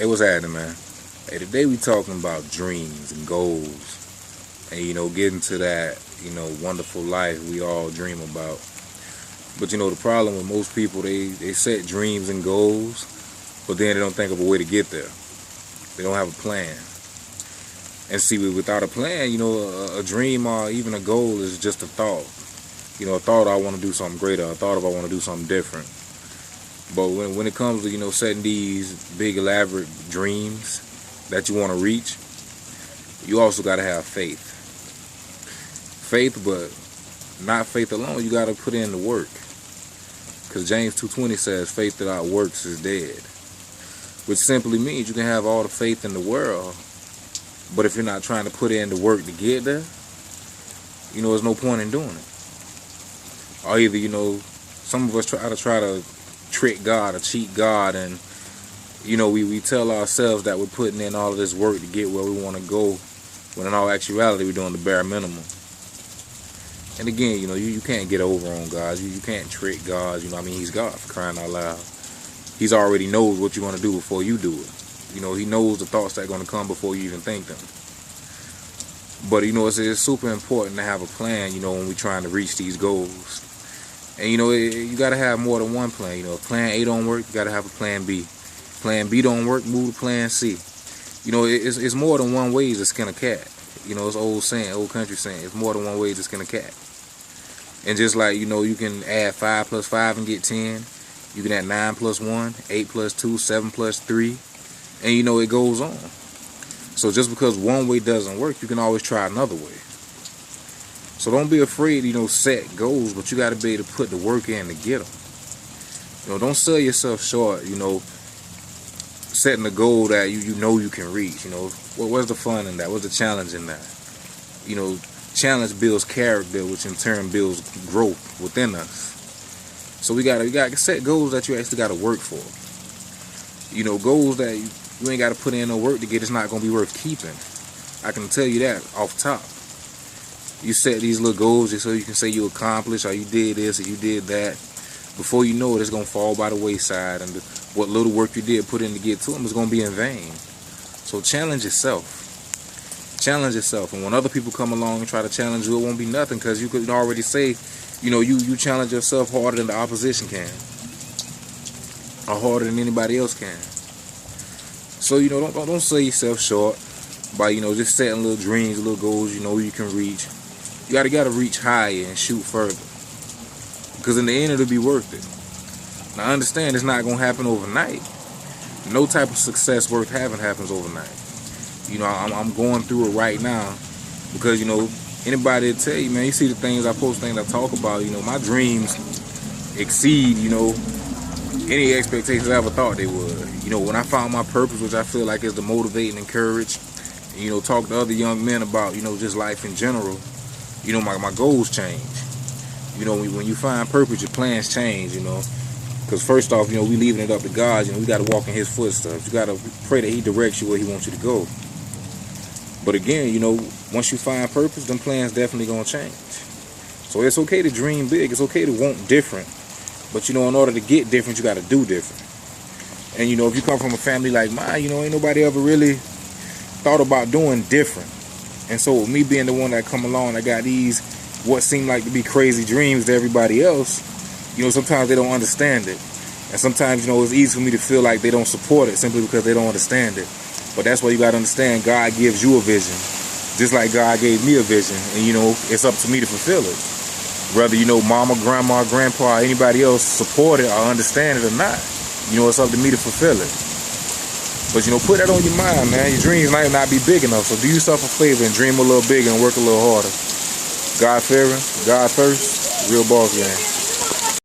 Hey, what's happening, man? Hey, today we talking about dreams and goals, and getting to that wonderful life we all dream about. But the problem with most people, they set dreams and goals, but then they don't think of a way to get there. They don't have a plan. And see, without a plan, a dream or even a goal is just a thought. A thought I want to do something greater, a thought of I want to do something different. But when it comes to setting these big elaborate dreams that you want to reach, you also got to have faith. Faith, but not faith alone. You got to put in the work. Because James 2:20 says faith without works is dead. Which simply means you can have all the faith in the world, but if you're not trying to put in the work to get there, there's no point in doing it. Or either, some of us try to trick God or cheat God, and we tell ourselves that we're putting in all of this work to get where we want to go, when in all actuality we're doing the bare minimum. And again, you can't get over on God. You can't trick God. He's God, for crying out loud. He's already knows what you're going to do before you do it. He knows the thoughts that are going to come before you even think them. But it's super important to have a plan, when we're trying to reach these goals. And you got to have more than one plan. If plan A don't work, you got to have a plan B. Plan B don't work, move to plan C. It's more than one way to skin a cat. It's old country saying, it's more than one way to skin a cat. And just like, you can add 5 plus 5 and get 10. You can add 9 plus 1, 8 plus 2, 7 plus 3. And it goes on. So just because one way doesn't work, you can always try another way. So don't be afraid, set goals, but you got to be able to put the work in to get them. Don't sell yourself short, setting a goal that you can reach. What's the fun in that? What's the challenge in that? Challenge builds character, which in turn builds growth within us. So we gotta set goals that you actually got to work for. Goals that you ain't got to put in no work to get, it's not going to be worth keeping. I can tell you that off top. You set these little goals just so you can say you accomplished, or you did this, or you did that. Before you know it, it's going to fall by the wayside, and what little work you did put in to get to them is going to be in vain. So challenge yourself. Challenge yourself. And when other people come along and try to challenge you, it won't be nothing, because you could already say, you challenge yourself harder than the opposition can, or harder than anybody else can. So don't sell yourself short by just setting little dreams, little goals you can reach. You gotta reach higher and shoot further, because in the end it'll be worth it. Now understand, it's not gonna happen overnight. No type of success worth having happens overnight. I'm going through it right now, because anybody will tell you, man, you see the things I post, things I talk about, my dreams exceed any expectations I ever thought they would. When I found my purpose, which I feel like is to motivate and encourage, talk to other young men about, just life in general, my goals change. When you find purpose, your plans change, because first off, we leaving it up to God. We got to walk in His footsteps. You got to pray that He directs you where He wants you to go. But again, once you find purpose, them plans definitely going to change. So it's okay to dream big. It's okay to want different. But, in order to get different, you got to do different. And, if you come from a family like mine, ain't nobody ever really thought about doing different. And so with me being the one that come along, I got these, what seem like to be crazy dreams to everybody else, sometimes they don't understand it. And sometimes, it's easy for me to feel like they don't support it simply because they don't understand it. But that's why you got to understand, God gives you a vision, just like God gave me a vision. And, it's up to me to fulfill it. Whether, mama, grandma, grandpa, or anybody else support it or understand it or not, it's up to me to fulfill it. But, put that on your mind, man. Your dreams might not be big enough, so do yourself a favor and dream a little bigger and work a little harder. God-fearing, God first, Realbossgang.